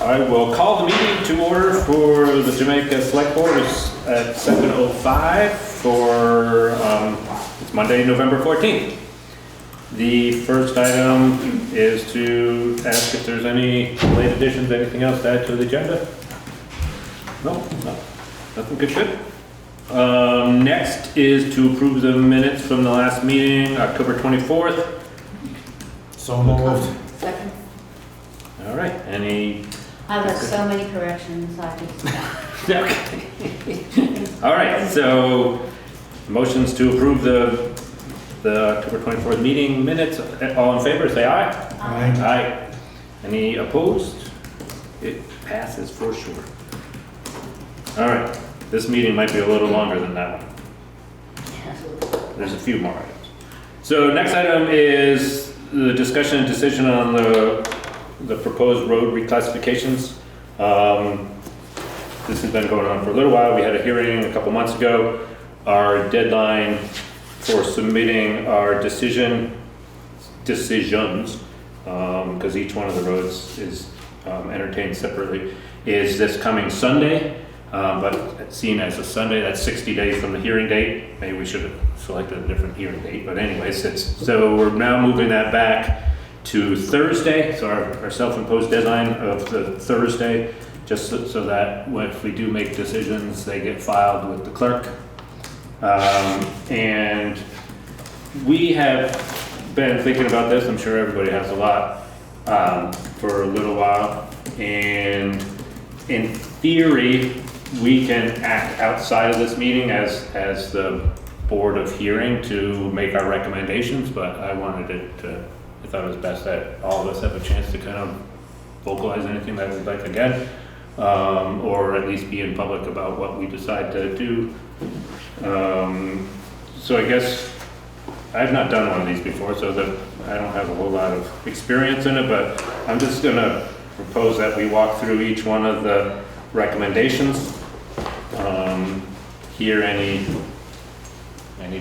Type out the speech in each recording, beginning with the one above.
I will call the meeting to order for the Jamaica Select Board at 7:05 for, it's Monday, November 14th. The first item is to ask if there's any late additions, anything else to add to the agenda? No, nothing good. Next is to approve the minutes from the last meeting, October 24th. So moved. Second. All right, any? I've got so many corrections, I just. Okay. All right, so motions to approve the October 24th meeting minutes. All in favor, say aye. Aye. Aye. Any opposed? It passes for sure. All right, this meeting might be a little longer than that one. There's a few more items. So next item is the discussion and decision on the proposed road reclassifications. This has been going on for a little while. We had a hearing a couple months ago. Our deadline for submitting our decisions, because each one of the roads is entertained separately, is this coming Sunday. But it's seen as a Sunday, that's 60 days from the hearing date. Maybe we should have selected a different hearing date, but anyways, so we're now moving that back to Thursday, so our self-imposed deadline of the Thursday, just so that if we do make decisions, they get filed with the clerk. And we have been thinking about this, I'm sure everybody has a lot, for a little while, and in theory, we can act outside of this meeting as the board of hearing to make our recommendations, but I thought it was best that all of us have a chance to kind of vocalize anything that we'd like again, or at least be in public about what we decide to do. So I guess I've not done one of these before, so that I don't have a whole lot of experience in it, but I'm just gonna propose that we walk through each one of the recommendations. Hear any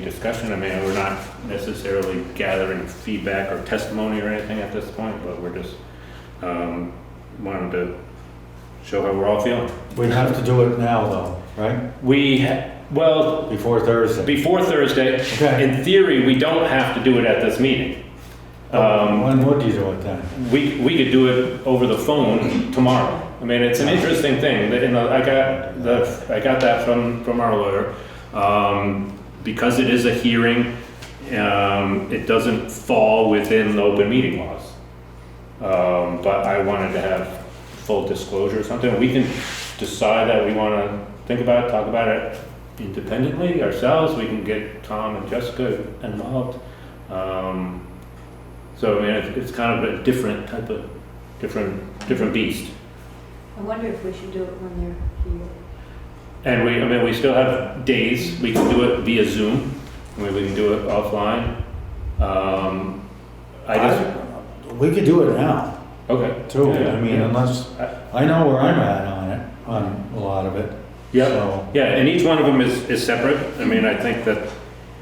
discussion. I mean, we're not necessarily gathering feedback or testimony or anything at this point, but we're just wanting to show how we're all feeling. We have to do it now though, right? Well, Before Thursday. before Thursday. Okay. In theory, we don't have to do it at this meeting. When would you do it then? We could do it over the phone tomorrow. I mean, it's an interesting thing. I got that from our lawyer. Because it is a hearing, it doesn't fall within the open meeting laws. But I wanted to have full disclosure or something. We can decide that we want to think about it, talk about it independently ourselves. We can get Tom and Jessica involved. So I mean, it's kind of a different type of, different beast. I wonder if we should do it when they're here. And we still have days. We can do it via Zoom. I mean, we can do it offline. We could do it now, Okay. too. Yeah, I mean, yeah. unless, I know where I'm at on it, on a lot of it. Yeah, So- yeah, and each one of them is separate. I mean, I think that,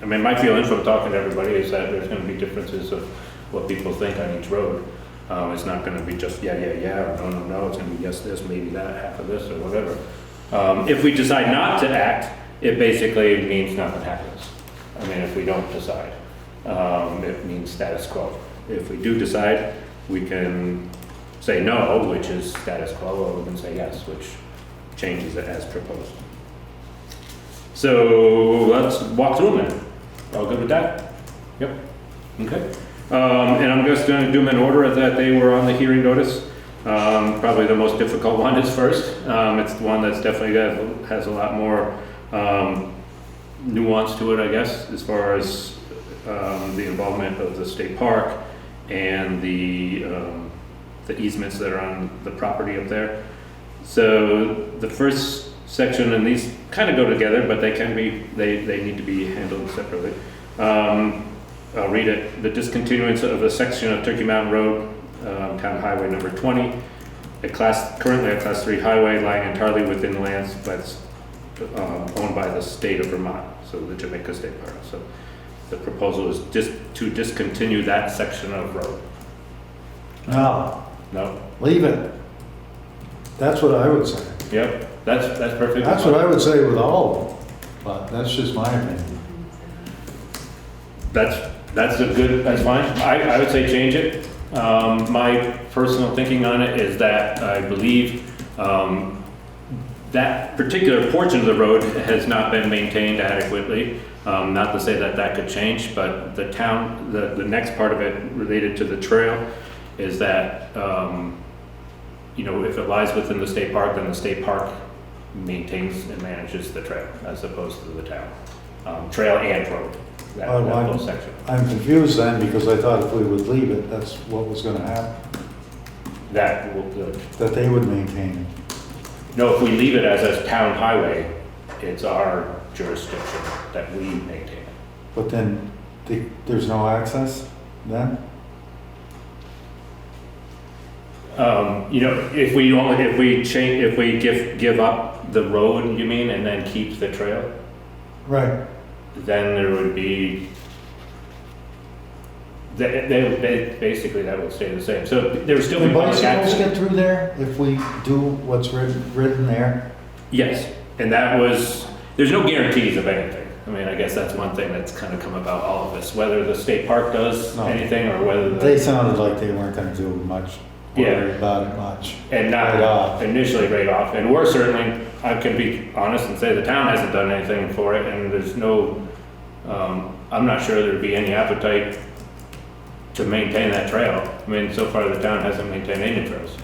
my feeling from talking to everybody is that there's gonna be differences of what people think on each road. It's not gonna be just yeah, or no, it's gonna be yes, this, maybe that, half of this, or whatever. If we decide not to act, it basically means nothing happens. I mean, if we don't decide, it means status quo. If we do decide, we can say no, which is status quo, or we can say yes, which changes it as proposed. So let's walk through them then. All good with that? Yep. Okay. And I'm just going to do them in order that they were on the hearing notice. Probably the most difficult one is first. It's the one that's definitely has a lot more nuance to it, I guess, as far as the involvement of the state park and the easements that are on the property up there. So the first section, and these kind of go together, but they need to be handled separately. I'll read it. The discontinuance of a section of Turkey Mountain Road, Town Highway number 20, currently a class 3 highway lying entirely within lands that's owned by the state of Vermont, so the Jamaica State Park. So the proposal is just to discontinue that section of road. No, No? leave it. That's what I would say. Yep, that's perfect. That's what I would say with all of them, but that's just my opinion. That's fine. I would say change it. My personal thinking on it is that I believe, that particular portion of the road has not been maintained adequately. Not to say that that could change, but the town, the next part of it related to the trail is that, you know, if it lies within the state park, then the state park maintains and manages the trail as opposed to the town. Trail and road, that whole section. I'm confused then, because I thought if we would leave it, that's what was gonna happen, That will, that they would maintain it. no, if we leave it as a town highway, it's our jurisdiction that we maintain it. But then there's no access then? You know, if we give up the road, you mean, and then keep the trail, Right. then there would be, basically that would stay the same. So there would still be Can public bicycles access. get through there if we do what's written there? Yes, and that was, there's no guarantees of anything. I mean, I guess that's one thing that's kind of come about all of this, whether the state park does No. anything or whether the. They sounded like they weren't gonna do much, Yeah. worry about it much. And Right not off. initially right off, and we're certainly, I can be honest and say the town hasn't done anything for it, and there's no, I'm not sure there'd be any appetite to maintain that trail. I mean, so far the town hasn't maintained any trails.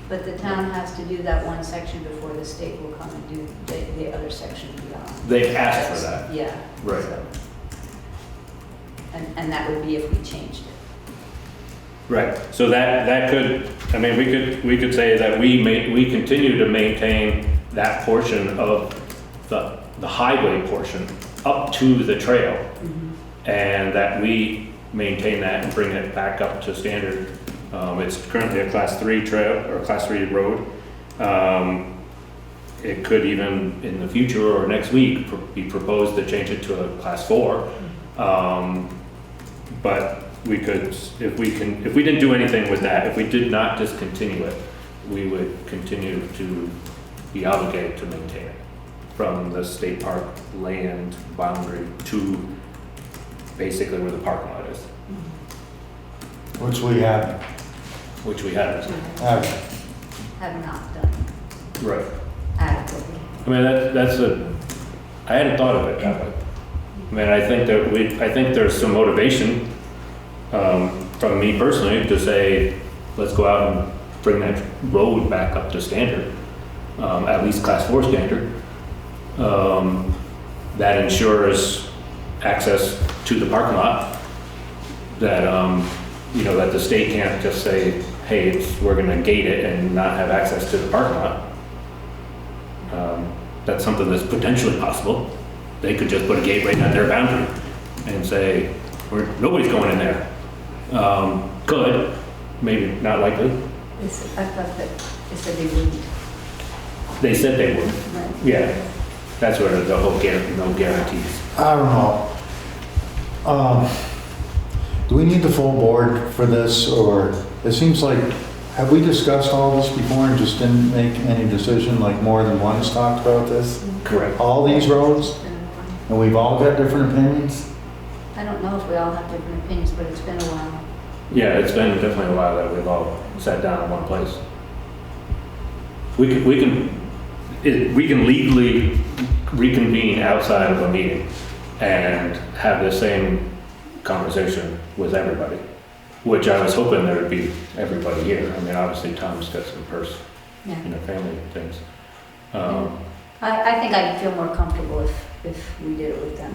But the town has to do that one section before the state will come and do the other section beyond. They've asked for that. Yeah. Right. so. And that would be if we changed it. Right, so that could, I mean, we could say that we continue to maintain that portion of the highway portion up to the trail, and that we maintain that and bring it back up to standard. It's currently a class 3 trail, or class 3 road. It could even, in the future or next week, be proposed to change it to a class 4. But we could, if we didn't do anything with that, if we did not discontinue it, we would continue to be obligated to maintain it from the state park land boundary to basically where the parking lot is, Which we haven't. which we haven't. Have not done Right. adequately. I mean, I hadn't thought of it that way. I mean, I think there's some motivation, from me personally to say, let's go out and bring that road back up to standard, at least class 4 standard. That ensures access to the parking lot, that, you know, that the state can't just say, hey, we're gonna gate it and not have access to the parking lot. That's something that's potentially possible. They could just put a gate right at their boundary and say, nobody's going in there. Could, maybe not likely. I thought that they said they wouldn't. They said they would. Right. Yeah, that's where the whole no guarantees. I don't know. Do we need the full board for this, or it seems like, have we discussed all this before and just didn't make any decision, like more than once talked about this? Correct. All these roads, and we've all got different opinions? I don't know if we all have different opinions, but it's been a while. Yeah, it's been definitely a while that we've all sat down in one place. We can legally reconvene outside of a meeting and have the same conversation with everybody, which I was hoping there would be everybody here. I mean, obviously Tom's got some Yeah. family things. I think I'd feel more comfortable if we did it with them.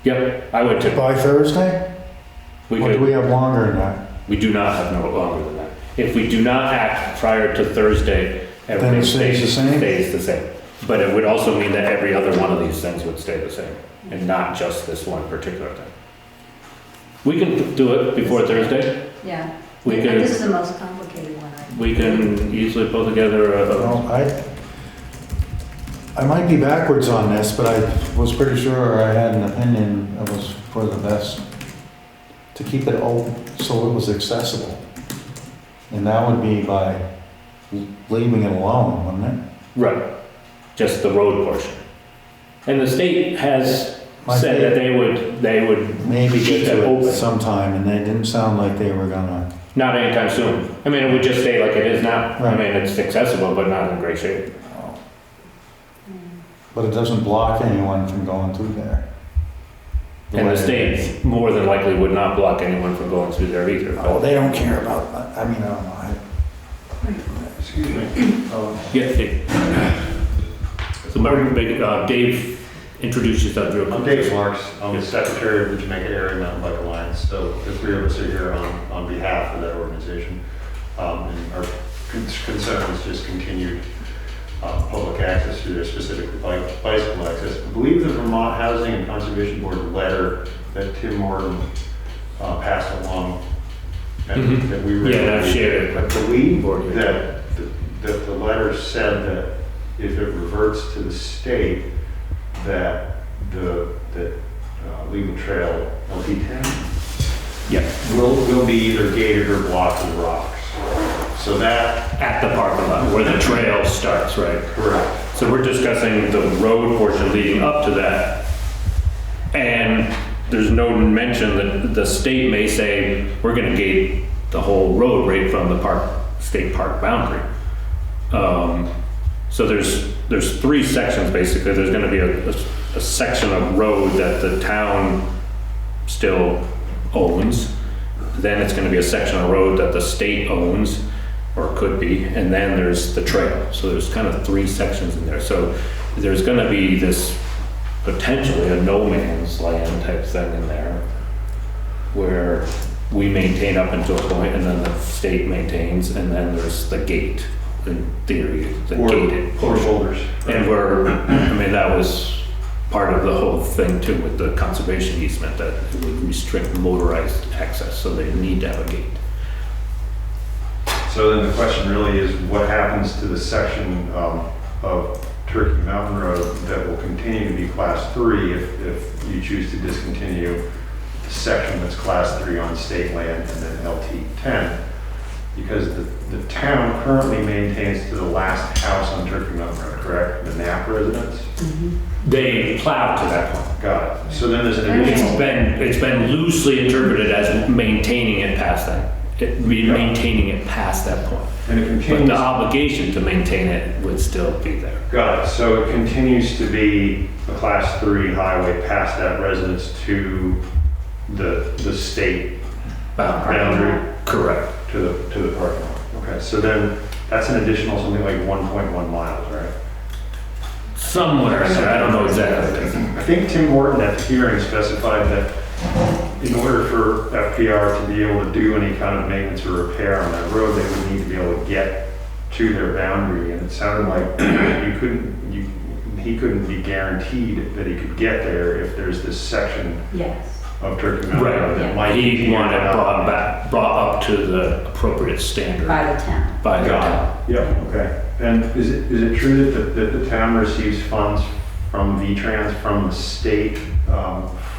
Yep, I would too. By Thursday? We Or do we could, have longer than that? we do not have no longer than that. If we do not act prior to Thursday, everything it stays the same? stays the same. But it would also mean that every other one of these things would stay the same, and not just this one particular thing. We can do it before Thursday. Yeah. We And can- this is the most complicated one. We can easily pull together Well, I might be backwards on this, but I was pretty sure I had an opinion it was for the best to keep it open so it was accessible. And that would be by leaving it alone, wouldn't it? Right. Just the road portion. And the state has Like said that they would Maybe keep get it to open. it sometime, and they didn't sound like they were gonna, Not anytime soon. I mean, it would just stay like it is now. I Right. mean, it's accessible, but not in great shape. but it doesn't block anyone from going through there. And the way it state is. more than likely would not block anyone from going through there either. Oh, But they don't care about, I mean, I don't know. Excuse me. yeah, so Dave, introduce yourself real quick. I'm Dave Marks. I'm the secretary of the Jamaica Area Mountain Bike Alliance. So the three of us are here on behalf of that organization. And our concern is just continued public access to their specific bicycle access. I believe the Vermont Housing and Conservation Board letter that Tim Warden passed along Mhm. that we read. Yeah, and I've shared it. I believe Board. that the letter said that if it reverts to the state, that legal trail LP10 Yeah, will be either gated or blocked with rocks. So that, at the parking lot where the trail starts, right? correct. So we're discussing the road portion leading up to that. And there's no mention that the state may say, we're gonna gate the whole road right from the park, state park boundary. So there's three sections basically. There's gonna be a section of road that the town still owns. Then it's gonna be a section of road that the state owns, or could be, and then there's the trail. So there's kind of three sections in there. So there's gonna be this potentially a no man's land type thing in there, where we maintain up until a point, and then the state maintains, and then there's the gate, in theory, the gated Or portion. shoulders. And I mean, that was part of the whole thing too with the conservation easement, that it would restrict motorized access, so they need to have a gate. So then the question really is, what happens to the section of Turkey Mountain Road that will continue to be Class 3 if you choose to discontinue the section that's Class 3 on state land and then LT10? Because the town currently maintains to the last house on Turkey Mountain Road, correct? The Knapp residence? They plowed to that point. Got it. So then there's an additional, It's been loosely interpreted as maintaining it past that, maintaining it past that point. and it But continues. the obligation to maintain it would still be there. Got it. So it continues to be a Class 3 highway past that residence to the state boundary, Correct. to the parking lot. Okay, so then that's an additional something like 1.1 miles, right? Somewhere in there, I don't know exactly. I think Tim Morton at the hearing specified that in order for FPR to be able to do any kind of maintenance or repair on that road, they would need to be able to get to their boundary, and it sounded like he couldn't be guaranteed that he could get there if there's this section Yes. of Turkey Mountain Road that might be. He wanted it brought up to the appropriate standard By the town. by the town. Yeah, okay. And is it true that the town receives funds from V-Trans from the state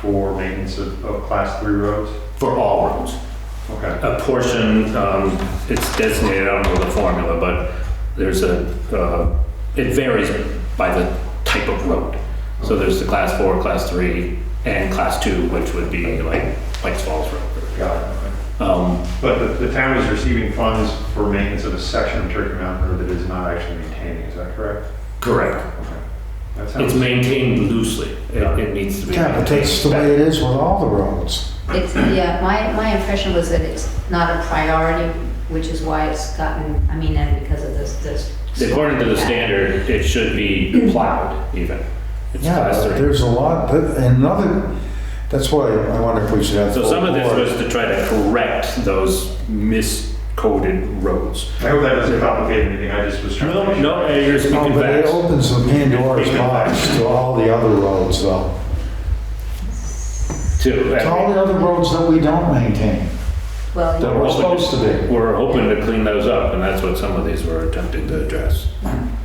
for maintenance of Class 3 roads? For all roads. Okay. A portion, it's designated, I don't know the formula, but there's it varies by the type of road. So there's the Class 4, Class 3, and Class 2, which would be like Pikes Falls Road. Got it. Okay. But the town is receiving funds for maintenance of a section of Turkey Mountain Road that is not actually maintaining, is that correct? Correct. Okay. That It's sounds, maintained loosely. It needs to be. Yeah, but that's the way it is with all the roads. Yeah, my impression was that it's not a priority, which is why it's gotten, I mean, and because of this. According to the standard, it should be plowed even. It's Yeah, Class but 3. there's a lot, that's why I wonder if we should have. So full some of this board. was to try to correct those miscoded roads. I hope that doesn't complicate anything, I just was trying to. make sure. No, you're No, speaking but it facts. opens the Pandora's box to all the other roads though. To all the other roads that we don't maintain. Well, That we're supposed to be. We're hoping to clean those up, and that's what some of these were attempting to address.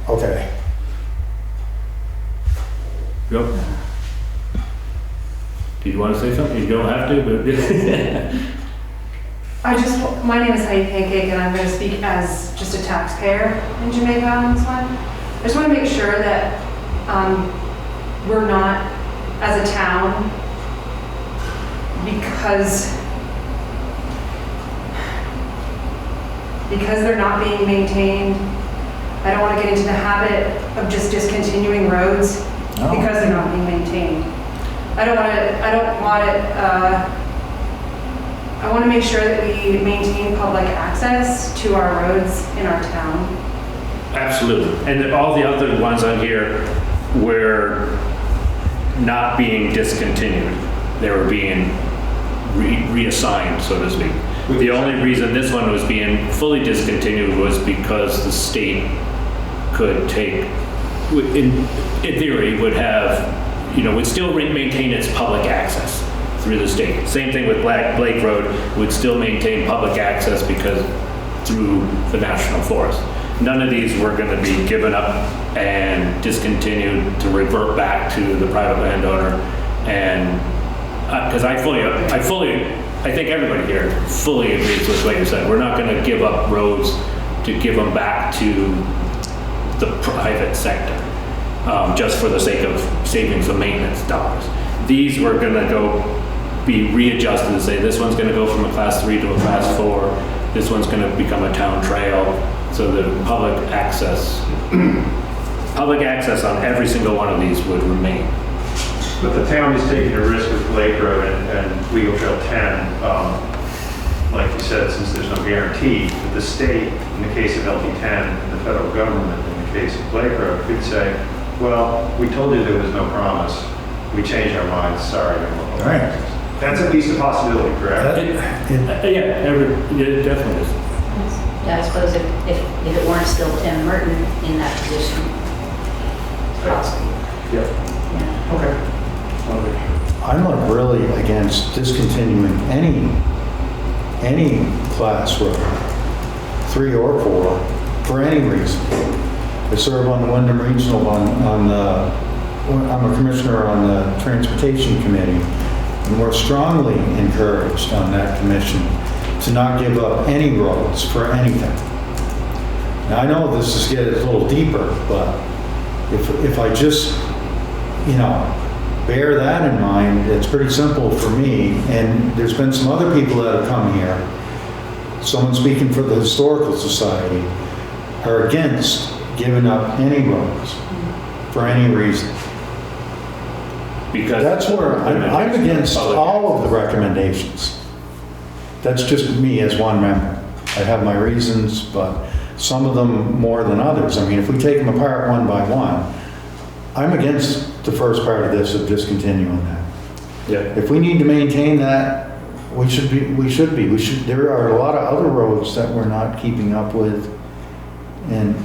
Okay. Yep. Do you want to say something? You don't have to, but. My name is Heidi Pancake, and I'm going to speak as just a taxpayer in Jamaica on this one. I just want to make sure that we're not, as a town, because they're not being maintained, I don't want to get into the habit of just discontinuing roads No. because they're not being maintained. I want to make sure that we maintain public access to our roads in our town. Absolutely. And all the other ones on here were not being discontinued. They were being reassigned, so to speak. The only reason this one was being fully discontinued was because the state could take, in theory, would have, would still maintain its public access through the state. Same thing with Blake Road, would still maintain public access because through the National Forest. None of these were going to be given up and discontinued to revert back to the private landowner. And because I think everybody here fully agrees with what you said. We're not going to give up roads to give them back to the private sector, just for the sake of saving some maintenance dollars. These were going to be readjusted and say this one's going to go from a class 3 to a class 4. This one's going to become a town trail, so the public access on every single one of these would remain. But the town is taking a risk with Blake Road and Legal Trail 10. Like you said, since there's no guarantee, that the state, in the case of LT10, and the federal government, in the case of Blake Road, could say, well, we told you there was no promise. We changed our minds, sorry. Right. That's at least a possibility, correct? It definitely is. Yeah, I suppose if it weren't still Tim Merton in that position, it's possible. Yep. Yeah. Okay. I'm not really against discontinuing any class road, 3 or 4, for any reason. I serve on the Wyndham Regional I'm a commissioner on the Transportation Committee, and we're strongly encouraged on that commission to not give up any roads for anything. Now, I know this is getting a little deeper, but if I just, bear that in mind, it's pretty simple for me, and there's been some other people that have come here, someone speaking for the Historical Society, are against giving up any roads for any reason. Because That's where I'm against all of the recommendations. That's just me as one member. I have my reasons, but some of them more than others. I mean, if we take them apart one by one, I'm against the first part of this of discontinuing that. Yeah. If we need to maintain that, we should be. There are a lot of other roads that we're not keeping up with. And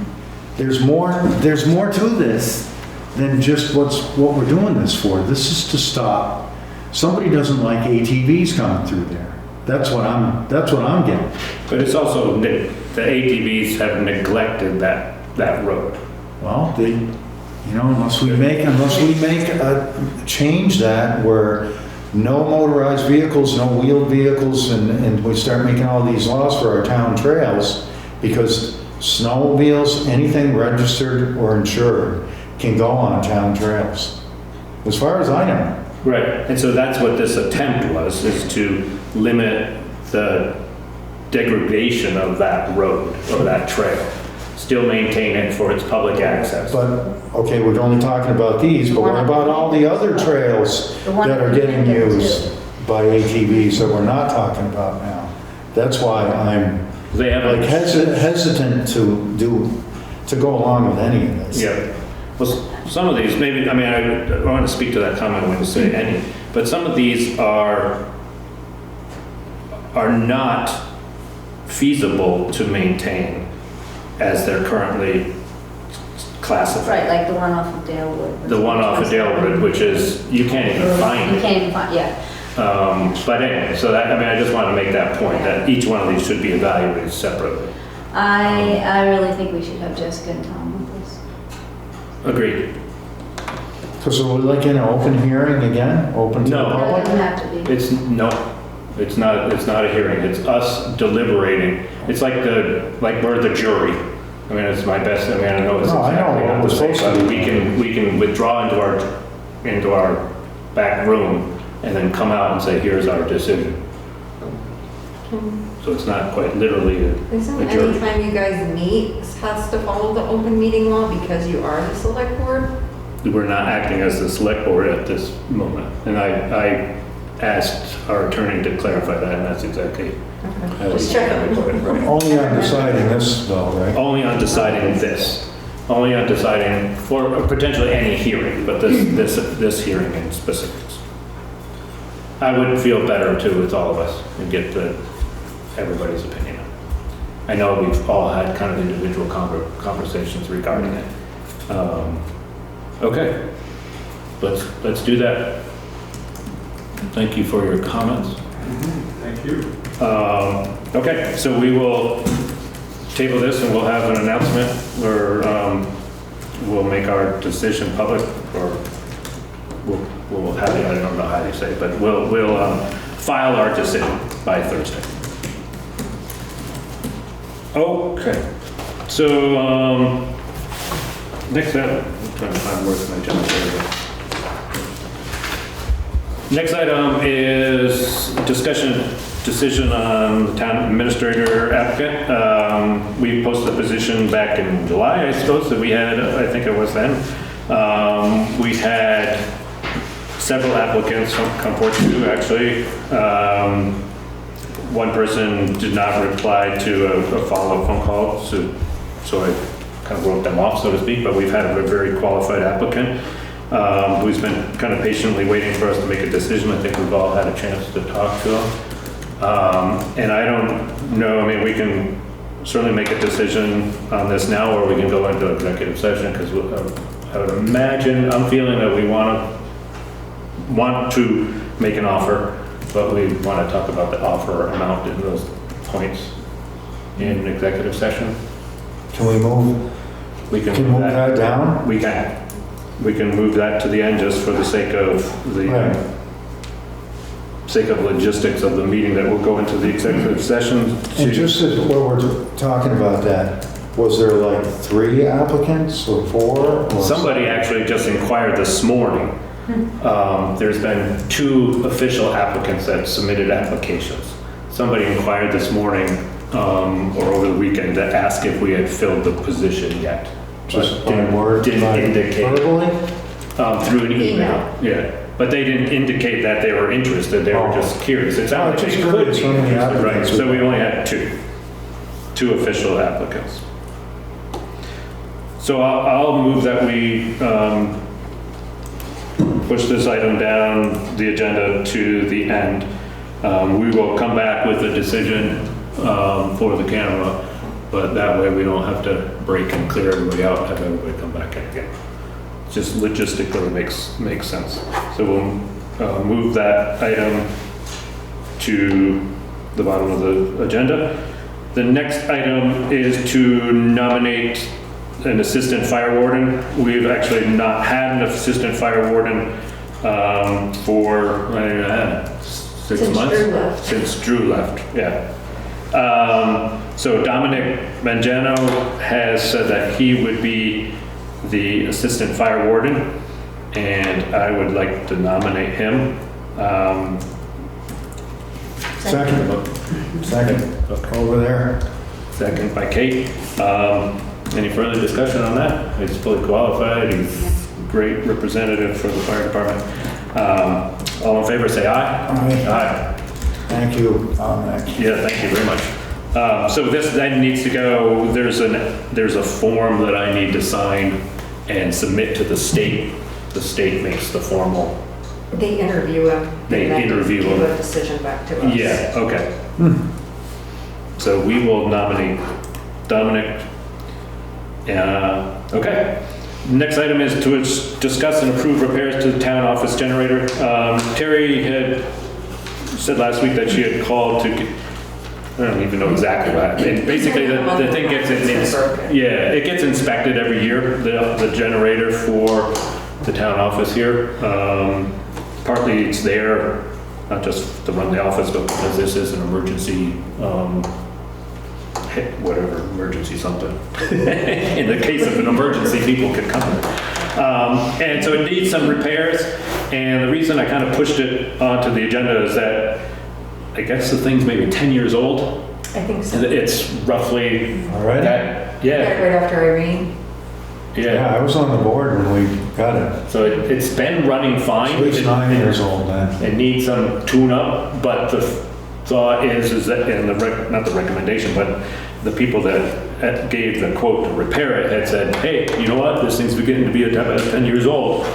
there's more to this than just what we're doing this for. This is to stop. Somebody doesn't like ATVs coming through there. That's what I'm getting. But it's also, the ATVs have neglected that road. Well, unless we make a change that where no motorized vehicles, no wheeled vehicles, and we start making all these laws for our town trails, because snowmobiles, anything registered or insured, can go on town trails, as far as I know. Right. And so that's what this attempt was, is to limit the degradation of that road or that trail. Still maintain it for its public access. But, okay, we're only talking about these, but what about all the other trails that are getting used by ATVs that we're not talking about now? That's why I'm They have like hesitant to go along with any of this. Yeah. Well, some of these, maybe, I want to speak to that comment when you say any, but some of these are not feasible to maintain as they're currently classified. Right, like the one off of Dalewood. The one off of Dalewood, which is, you can't even find You it. can't even find, yeah. But anyway, so that, I just want to make that point, that each one of these should be evaluated separately. I really think we should have Jessica and Tom with us. Agreed. So we're like in an open hearing again, open to the No. No, it public? doesn't have to be. It's, no, It's not a hearing, it's us deliberating. It's like we're the jury. I mean, it's my best, I mean, I know it's No, I know exactly what not we're the same, supposed to but do. we can withdraw into our back room and then come out and say, here's our decision. So it's not quite literally Isn't a jury. anytime you guys meet has to follow the open meeting law because you are the select board? We're not acting as the select board at this moment. And I asked our attorney to clarify that, and that's exactly how Just we checking. put it, right? Only on deciding this though, right? Only on deciding this. Only on deciding for potentially any hearing, but this hearing in specifics. I would feel better too with all of us and get everybody's opinion. I know we've all had kind of individual conversations regarding it. Okay, let's do that. Thank you for your comments. Thank you. Okay, so we will table this and we'll have an announcement or we'll make our decision public or we'll have it, I don't know how you say it, but we'll file our decision by Thursday. Okay, so next item, I'm trying to find where's my agenda. There we go. Next item is decision on the town administrator applicant. We posted the position back in July, I suppose, that we had, I think it was then. We had several applicants come forward to actually. One person did not reply to a follow-up phone call, so I kind of wrote them off, so to speak, but we've had a very qualified applicant who's been kind of patiently waiting for us to make a decision. I think we've all had a chance to talk to him. And I don't know, I mean, we can certainly make a decision on this now, or we can go into executive session, because I would imagine, I'm feeling that we want to make an offer, but we want to talk about the offer amount in those points in executive session. Can we move, We can move that down? We can. We can move that to the end just for the sake of Right. sake of logistics of the meeting that will go into the executive session. And just as while we're talking about that, was there like 3 applicants or 4? Or Somebody actually just inquired this morning. There's been 2 official applicants that submitted applications. Somebody inquired this morning or over the weekend to ask if we had filled the position yet. Just But by word? didn't by indicate. Verbally? Through an email, Email. yeah. But they didn't indicate that they were interested, they were Oh. just curious. It sounded like just they could curious be how many interested, right? applicants So we- we only had 2 official applicants. So I'll move that we push this item down the agenda to the end. We will come back with a decision for the camera, but that way we don't have to break and clear everybody out and have everybody come back in again. Just logistically makes sense. So we'll move that item to the bottom of the agenda. The next item is to nominate an assistant fire warden. We've actually not had an assistant fire warden for 6 Since months? Drew left. Since Drew left, yeah. So Dominic Mangiano has said that he would be the assistant fire warden, and I would like to nominate him. Second. Over there. Second by Kate. Any further discussion on that? He's fully qualified, he's a great representative for the fire department. All in favor, say aye. Aye. Aye. Thank you, Dominic. Yeah, thank you very much. So this then needs to go, there's a form that I need to sign and submit to the state. The state makes the formal, They interview him. They and then interview give him. a decision back to us. yeah, okay. So we will nominate Dominic. Okay. Next item is to discuss and approve repairs to the town office generator. Terry had said last week that she had called to, I don't even know exactly what happened. Basically, the thing gets, it gets inspected every year, the generator for the town office here. Partly it's there, not just to run the office, but because this is an emergency, whatever, emergency something. In the case of an emergency, people can come. And so it needs some repairs, and the reason I kind of pushed it onto the agenda is that I guess the thing's maybe 10 years old. I think so. It's roughly All right. that, Yeah, yeah, right after Irene. Yeah, yeah. I was on the board when we got it. So it's been running fine. At least 9 years old then. It needs some tune-up, but the thought is that, and not the recommendation, but the people that gave the quote to repair it had said, hey, you know what, this thing's beginning to be 10 years old.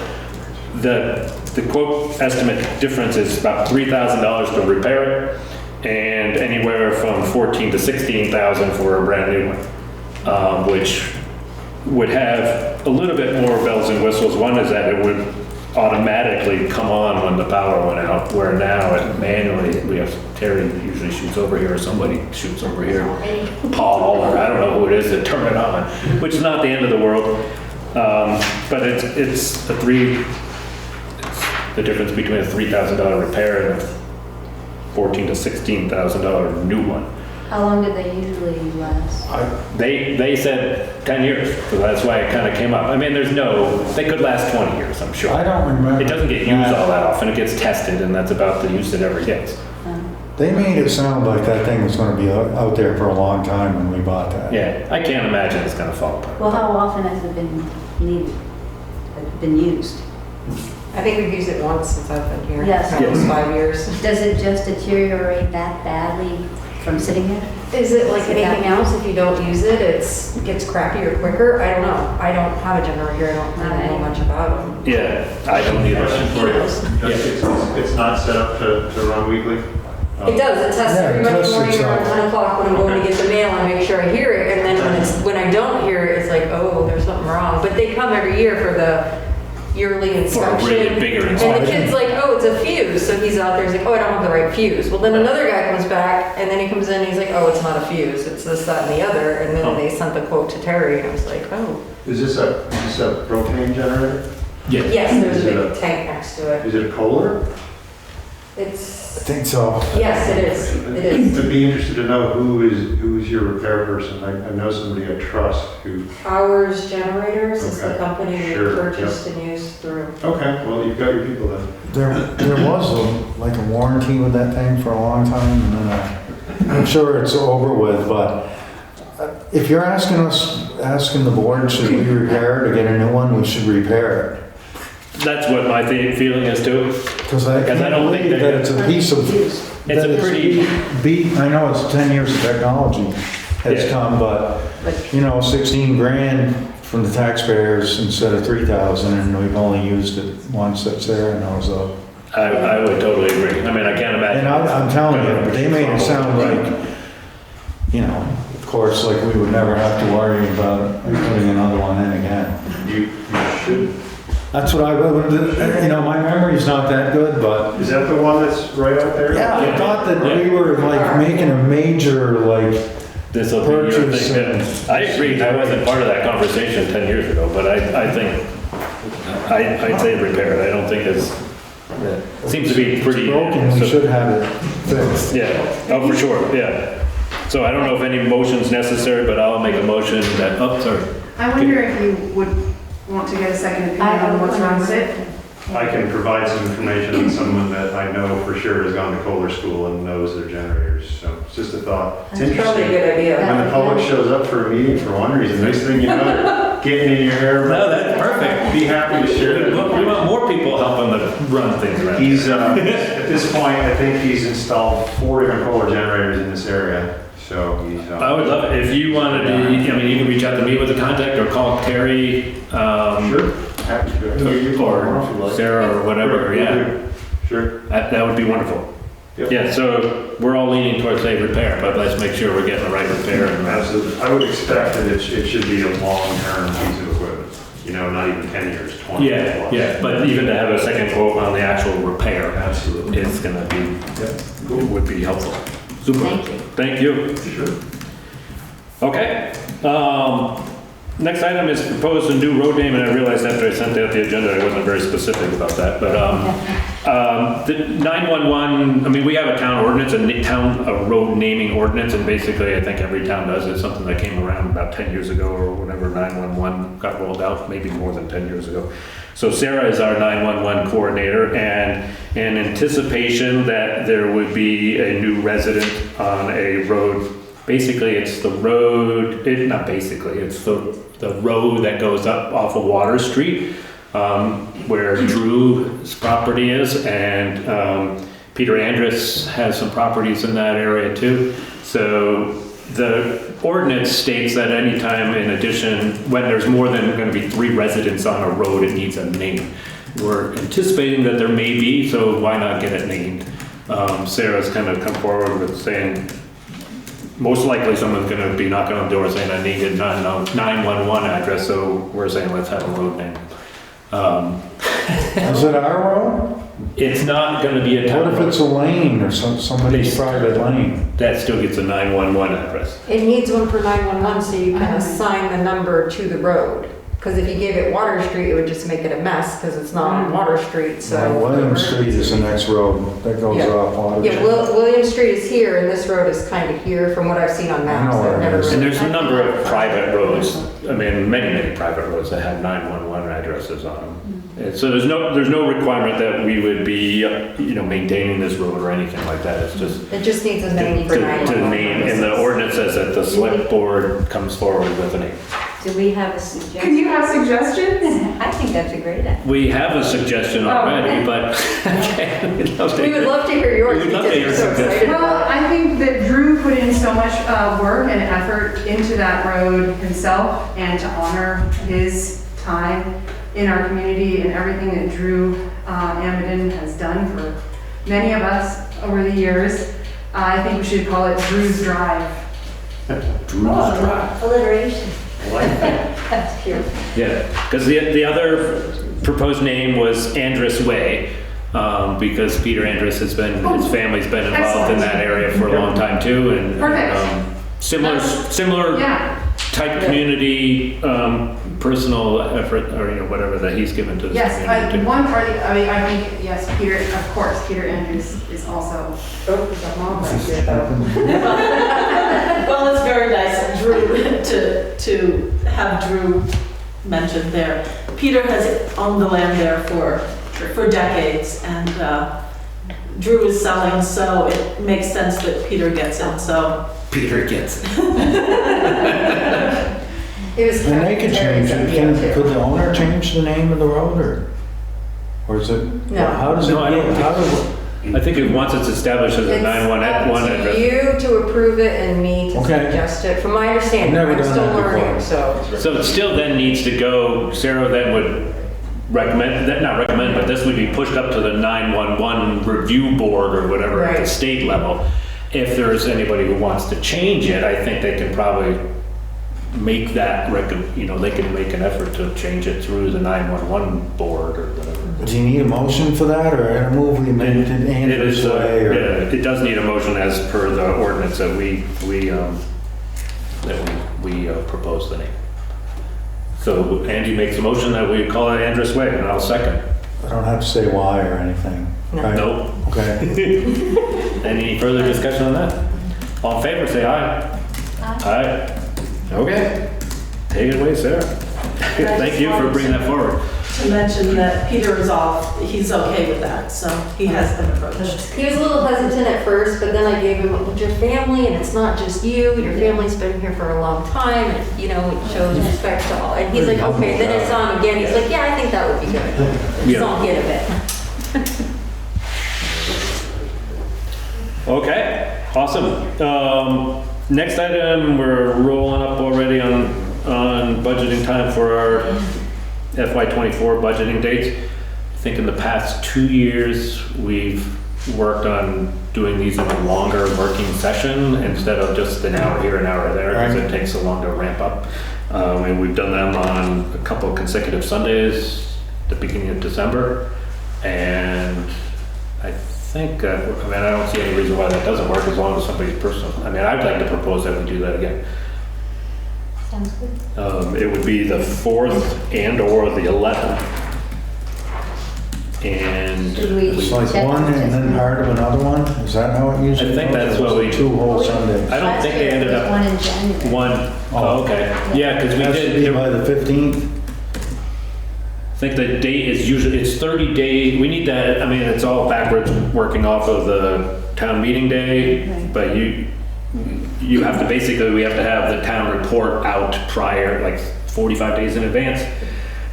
The quote estimate difference is about $3,000 to repair it, and anywhere from $14,000 to $16,000 for a brand new one, which would have a little bit more bells and whistles. One is that it would automatically come on when the power went out, where now it manually, we have Terry usually shoots over here, or somebody shoots over here, Paul, or I don't know who it is that turn it on, which is not the end of the world. But it's the difference between a $3,000 repair and a $14,000 to $16,000 new one. How long did they usually last? They said 10 years, so that's why it kind of came up. I mean, they could last 20 years, I'm sure. I don't remember. It doesn't get used all that often, it gets tested, and that's about the use it ever gets. They made it sound like that thing was gonna be out there for a long time when we bought that. Yeah, I can't imagine it's gonna fall apart. Well, how often has it been used? I think we've used it once since I've been here. Yes. That was 5 years. Does it just deteriorate that badly from sitting there? Is it like anything else? If you don't use it, it gets crappier quicker? I don't know. I don't have a generator. I don't really know much about them. Yeah, I don't either. Question for you. It's not set up to run weekly? It does. It tests Yeah, it every Monday tests morning around itself. 10 o'clock when I'm going to get the mail. I make sure I hear it. And then when I don't hear it, it's like, oh, there's something wrong. But they come every year for the yearly For a inspection. really bigger And inspection. the kid's like, oh, it's a fuse. So he's out there, he's like, oh, I don't have the right fuse. Well, then another guy comes back and then he comes in and he's like, oh, it's not a fuse. It's this, that, and the other. And then Oh. they sent the quote to Terry and I was like, oh. Is this a propane generator? Yeah. Yes, there's Is a it big a- tank next to it. Is it a Kohler? I It's, think so. yes, it is. It is. I'd be interested to know who is your repair person. I know somebody I trust who. Powers Generators is the Okay. company we Sure, purchased and used through. Okay, well, you've got your people then. There was like a warranty with that thing for a long time, and then I'm sure it's over with, but if you're asking the board, should we repair it or get a new one, we should repair it. That's what my feeling is too. Because I Because I can't don't think believe they're that it's a piece of, It's that a pretty, I know it's 10 years of technology has Yeah. come, but, 16 grand from the taxpayers instead of 3,000, and we've only used it once, that's there, and I was up. I would totally agree. I mean, I can't imagine. And I'm telling you, they made it sound like, of course, like we would never have to worry about putting another one in again. You should. That's what I would, my memory's not that good, but. Is that the one that's right out there? Yeah, I thought that we were like making a major, This will be your Purchase thing. and- Yeah. I agree, I wasn't part of that conversation 10 years ago, but I think, I'd say repair it. I don't think it's, it seems to be pretty. broken, we should have it fixed. Yeah, oh, for sure, yeah. So I don't know if any motion's necessary, but I'll make a motion that, oh, sorry. I wonder if you would want to get a second opinion on what's wrong with it? I can provide some information on someone that I know for sure has gone to Kohler School and knows their generators, so it's just a thought. It's It's probably a interesting. good idea. When the public shows up for a meeting for one reason, next thing you know, getting in your hair. No, that's perfect. Be happy to share We that. want more people helping to run things around. He's, at this point, I think he's installed 4 different Kohler generators in this area, so he's. I would love it, if you wanted to, you can reach out to me with a contact or call Terry, Sure, happy to. or Sarah or whatever, yeah. Sure. That would be wonderful. Yep. Yeah, so we're all leaning towards say repair, but let's make sure we're getting the right repair. Absolutely. I would expect that it should be a long-term piece of equipment, not even 10 years, 20 Yeah, plus. yeah, but even to have a second quote on the actual repair Absolutely. is gonna be, Yep. it would be helpful. Super. Thank you. Thank you. Sure. Okay. Next item is propose a new road name, and I realized after I sent out the agenda, I wasn't very specific about that, but, the 911, I mean, we have a town ordinance, a road naming ordinance, and basically, I think every town does it, something that came around about 10 years ago, or whenever 911 got rolled out, maybe more than 10 years ago. So Sarah is our 911 coordinator, and in anticipation that there would be a new resident on a road. Basically, it's the road, not basically, it's the road that goes up off of Water Street, where Drew's property is, and Peter Andrus has some properties in that area too. So the ordinance states that anytime in addition, when there's more than going to be 3 residents on a road, it needs a name. We're anticipating that there may be, so why not get it named? Sarah's kind of come forward with saying, most likely someone's gonna be knocking on the door saying, I need a 911 address, so we're saying, let's have a road name. Is it our road? It's not gonna be a town What if road. it's a lane or somebody's private lane? That still gets a 911 address. It needs one for 911 so you can assign the number to the road. Because if you gave it Water Street, it would just make it a mess because it's not on Water Street, so. Well, William Street is the next road that goes Yeah. off Water. Yeah, William Street is here and this road is kind of here from what I've seen on maps. I know where I've it never is. And really- there's a number of private roads, I mean, many private roads that have 911 addresses on them. And so there's no requirement that we would be, maintaining this road or anything like that. It's just It just needs a name for to 911. name, and the ordinance says that the select board comes forward with a name. Do we have a Can suggestion? you have suggestions? I think that's a great idea. We have a suggestion already, but we'd love to We would love to hear yours We would love because to hear you're so some excited Well, about it. I think that Drew put in so much work and effort into that road himself, and to honor his time in our community and everything that Drew Amadon has done for many of us over the years. I think we should call it Drew's Drive. Drew's Drive. Alliteration. That's cute. Yeah, because the other proposed name was Andrus Way, because Peter Andrus his family's been involved in that area for a long time too, and Perfect. similar Yeah, type community, personal effort, or whatever that he's given to this yes, community too. one party, I think, yes, Peter, of course, Peter Andrews is also. Oh, is that mom right here, though? Well, it's very nice of Drew to have Drew mentioned there. Peter has owned the land there for decades, and Drew is selling, so it makes sense that Peter gets it, so. Peter gets it. It was. And they could change it. Could the owner change the name of the road, or is it? No. How does it? No, I don't How does? I think once it's established as a It's 911 up to address. you to approve it and me to Okay. suggest it, from my understanding. Never I'm done still that before. learning, so. So it still then needs to go, Sarah then would recommend, not recommend, but this would be pushed up to the 911 review board or whatever at the Right. state level. If there's anybody who wants to change it, I think they can probably make that, they can make an effort to change it through the 911 board or whatever. Do you need a motion for that, or a move we made it It Andrew's is, way? Or? yeah, it does need a motion as per the ordinance that we propose the name. So Andy makes a motion that we call it Andrus Way, and I'll second. I don't have to say why or anything. No. right? Nope. Okay. Any further discussion on that? All in favor, say aye. Aye. Okay. Take it away, Sarah. Thank you for bringing that forward. To mention that Peter is he's okay with that, so he has been approached. He was a little hesitant at first, but then I gave him, with your family, and it's not just you, your family's been here for a long time, and, it shows respect to all. And he's like, okay, then it's on again, he's like, yeah, I think that would be good. Yeah. So I'll get a bit. Okay, awesome. Next item, we're rolling up already on budgeting time for our FY24 budgeting dates. I think in the past 2 years, we've worked on doing these in a longer working session instead of just an hour here, an hour there, because it takes so long to ramp up. And we've done them on a couple of consecutive Sundays, the beginning of December. And I think, I don't see any reason why that doesn't work as long as somebody's personal. I'd like to propose that we do that again. Sounds good. It would be the 4th and or the 11th. And Should we It's like check one and just- then part of another one? Is that how it usually I think goes? that's Or what was it we- 2 whole Sundays? I don't think they ended Last year it was up one in January. one. Oh, okay. Yeah, because we That should be did, by the 15th? I think the date is usually, it's 30 days. We need that, I mean, it's all backwards working off of the town meeting day, Right. but you have to basically, we have to have the town report out prior, like 45 days in advance,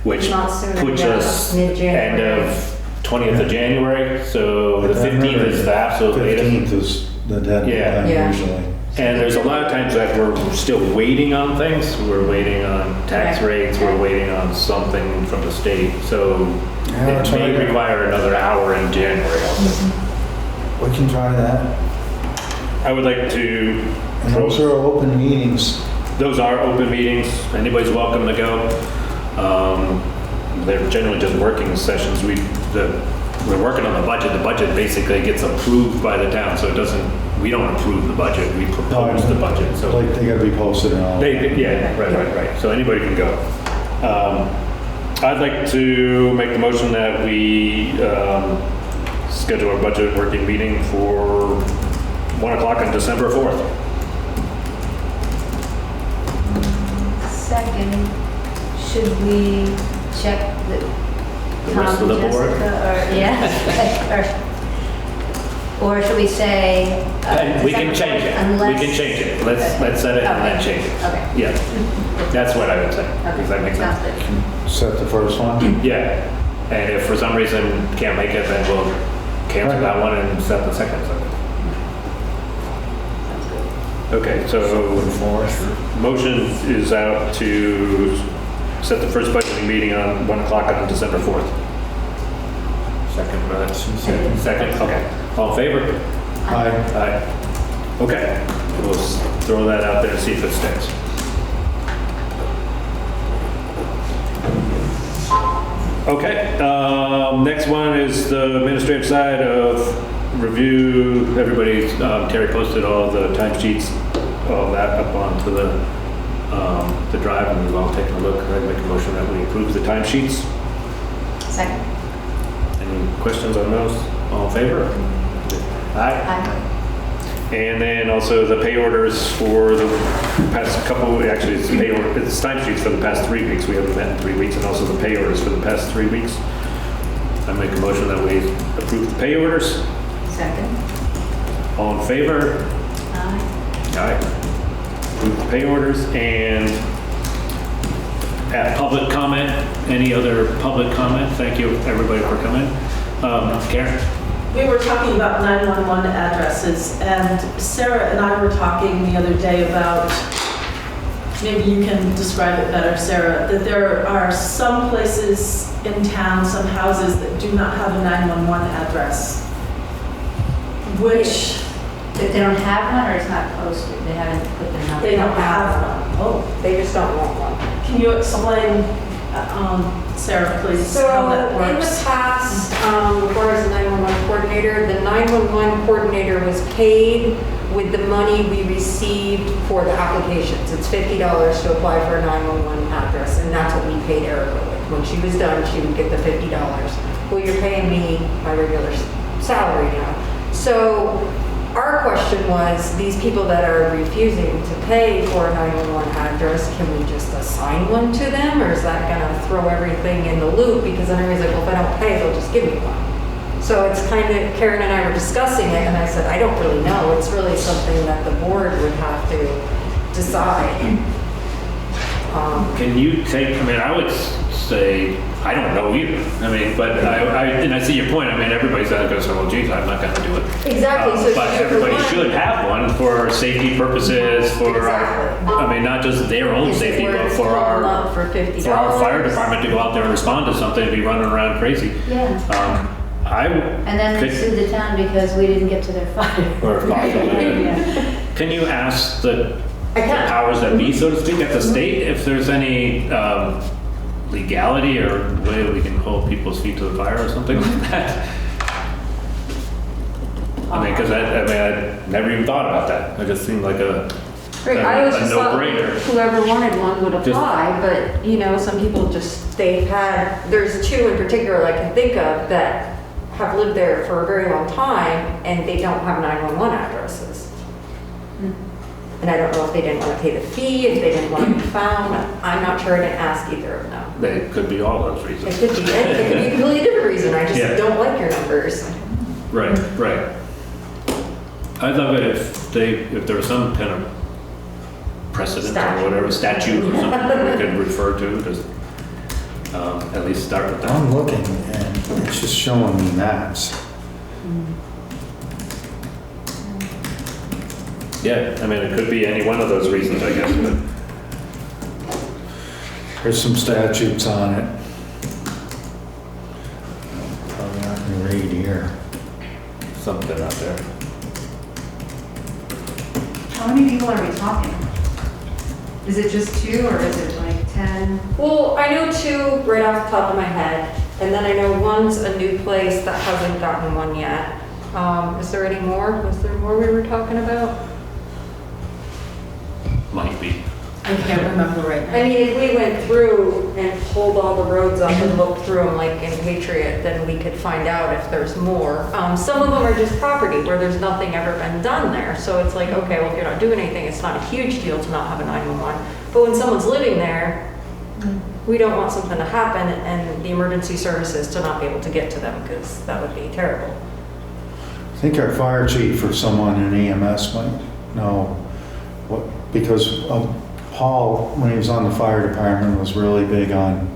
which Not sooner, puts yeah, us mid-January. end of 20th of January, so the 15th is the absolute latest. 15th is the deadline Yeah. usually. And there's a lot of times that we're still waiting on things. We're waiting on tax Right. rates, we're waiting on something from the state, so Yeah, it that's may right. require another hour in January also. We can try that. I would like to, And those are open meetings. those are open meetings, anybody's welcome to go. They're generally just working sessions. We're working on the budget basically gets approved by the town, so it doesn't, we don't approve the budget, we propose the budget, so. Like, they gotta be posted and all. Yeah, right. So anybody can go. I'd like to make the motion that we schedule our budget working meeting for 1 o'clock on December 4th. Second, should we check the The Tom rest and of the board? Jessica, or, yeah, or should we say? We can change it. We Unless. can change it. Let's set it and then change it. Okay. Yeah, that's what I would say. Okay. Does that make sense? Sounds good. Set the first one. Yeah, and if for some reason can't make it, then we'll cancel that one and set the second. Okay, so motion is out to set the first budgeting meeting on 1 o'clock on December 4th. Second, okay. All in favor? Aye. Aye. Okay, we'll throw that out there and see if it sticks. Okay, next one is the administrative side of review. Everybody's, Terry posted all the timesheets, all that up onto the drive, and we've all taken a look. I'd make a motion that we approve the timesheets. Second. Any questions on those? All in favor? Aye. Aye. And then also the pay orders for the past couple, actually it's pay order, it's timesheets for the past 3 weeks. We haven't met in 3 weeks, and also the pay orders for the past 3 weeks. I make a motion that we approve the pay orders. Second. All in favor? Aye. Aye. Approve the pay orders, and at public comment, any other public comment? Thank you everybody for coming. Karen? We were talking about 911 addresses, and Sarah and I were talking the other day about, maybe you can describe it better, Sarah, that there are some places in town, some houses that do not have a 911 address, which They don't have one, or it's not posted? They haven't put the number? they don't have one. Oh, they just don't want one. Can you explain, Sarah, please, So how that in the works? past, before I was the 911 coordinator, the 911 coordinator was paid with the money we received for the applications. It's $50 to apply for a 911 address, and that's what we paid Erica with. When she was done, she would get the $50. Well, you're paying me my regular salary now. So our question was, these people that are refusing to pay for a 911 address, can we just assign one to them? Or is that gonna throw everything in the loop? Because then everybody's like, well, if I don't pay, they'll just give me one. So it's kind of, Karen and I were discussing it, and I said, I don't really know. It's really something that the board would have to decide. Can you take, I mean, I would say, I don't know either. I mean, but and I see your point. I mean, everybody's going to say, well, geez, I'm not going to do it. Exactly, so But should everybody one- should have one for safety purposes, for Exactly. I mean, not just their own Is it safety, but worth for calling our, up for $50? for our fire department to go out there and respond to something and be running around crazy. Yeah. And then they could- sued the town because we didn't get to their fire. Or possibly. Yeah. Can you ask the I can. powers that be, so to speak, at the state, if there's any legality or way we can hold people's feet to the fire or something like that? I mean, because I never even thought about that. It just seemed like a Right, I always a just thought no-brainer. whoever wanted one would Just- apply, but, you know, some people just, there's two in particular I can think of that have lived there for a very long time, and they don't have 911 addresses. And I don't know if they didn't want to pay the fee, if they didn't want to be found. I'm not sure, I didn't ask either of them. They could be all those It reasons. could be any, it could be a completely different reason, I Yeah. just don't like your numbers. Right, right. I'd love it if there was some kind of precedent or whatever, statute or something that we could refer to, just at least start with that. I'm looking and it's just showing me maps. Yeah, I mean, it could be any one of those reasons, I guess, but There's some statutes on it. Probably not gonna read here. something out there. How many people are we talking? Is it just 2 or is it like 10? Well, I know two right off the top of my head, and then I know one's a new place that hasn't gotten one yet. Is there any more? Was there more we were talking about? Might be. I can't remember right now. I mean, if we went through and pulled all the roads up and looked through them like in Patriot, then we could find out if there's more. Some of them are just property where there's nothing ever been done there. So it's like, okay, well, if you're not doing anything, it's not a huge deal to not have a 911. But when someone's living there, we don't want something to happen and the emergency services to not be able to get to them, because that would be terrible. I think our fire chief or someone in EMS might know what, because Paul, when he was on the fire department, was really big on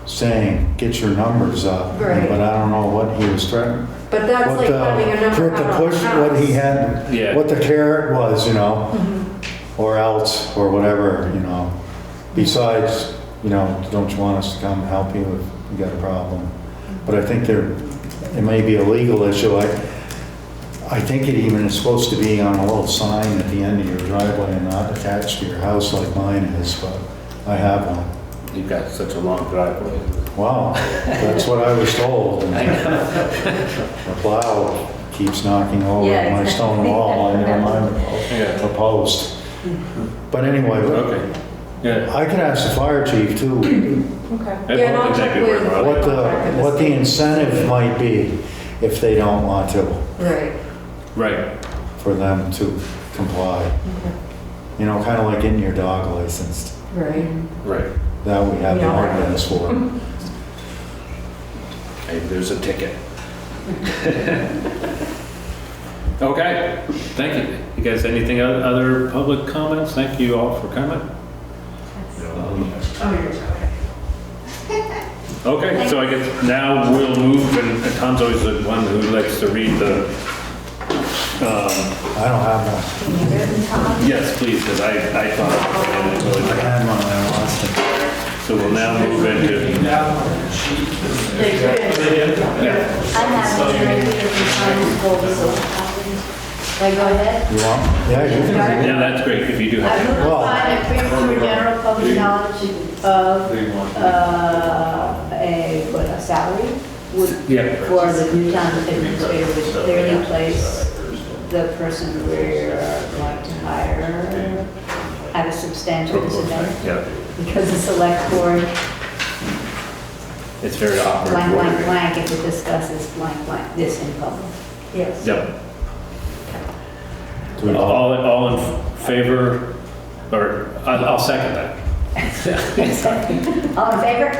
saying, get your numbers up. Right. But I don't know what he was threatening. But that's What like having a number the out on push, the what he house. had, Yeah. what the carrot was, you know, or else, or whatever, you know. Besides, you know, don't you want us to come help you if you got a problem? But I think it may be a legal issue. I think it even is supposed to be on a little sign at the end of your driveway and not attached to your house like mine is, but I have one. You've got such a long driveway. Wow, that's what I was told. And the plow keeps knocking over Yeah, my stone wall, I never mind Yeah. the post. But anyway, Okay. Yeah. I could ask the fire chief too, Okay. I Yeah, and I'll don't think check that'd be with. worthwhile. what the incentive might be if they don't want to, Right. Right. for them to comply. You know, kind of like getting your dog licensed. Right. Right. That we have the Yeah. ordinance for. Maybe there's a ticket. Okay, thank you. You guys, anything other public comments? Thank you all for coming. Oh, you're okay. Okay, so I guess now we'll move, and Tom's always the one who likes to read the, I don't have one. yes, please, because I thought, I had one, I lost it. so we'll now move into, yeah, I have one right here from Tom's goals. Can I go ahead? You want? Yeah, you can. yeah, that's great if you do I have. move to find a premature general public knowledge of a salary Yeah. for the new town administrator would clearly place the person we're going to hire at a substantial disadvantage Yeah, because the select board it's very awkward. blank, blank, wording. blank, if it discusses blank, blank, this in public. Yes. Yep. Do we- All in favor, or I'll second that. All in favor?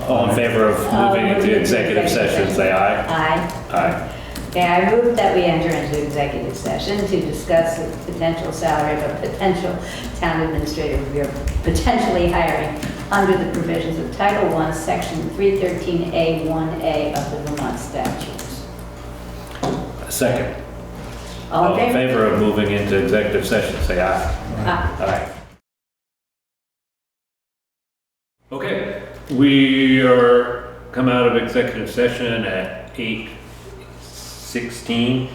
All in favor of moving into executive session, say aye. Aye. Aye. Okay, I move that we enter into executive session to discuss the potential salary of a potential town administrator we are potentially hiring under the provisions of Title I, Section 313A1A of the Vermont statutes. Second. All in favor? of moving into executive session, say aye. Aye. Aye. Okay, we are come out of executive session at 8:16,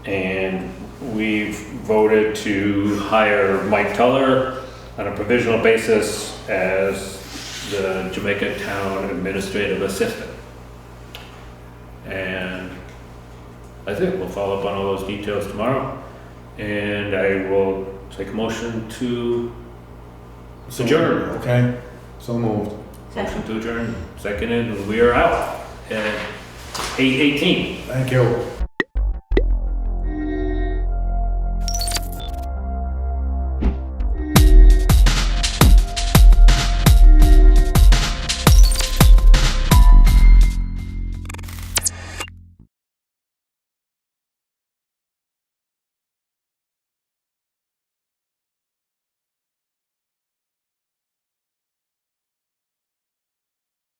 and we've voted to hire Mike Tuller on a provisional basis as the Jamaica Town Administrative Assistant. And I think we'll follow up on all those details tomorrow, and I will take a motion to adjourn. Okay, so moved. Motion to adjourn, seconded, and we are out at 8:18. Thank you.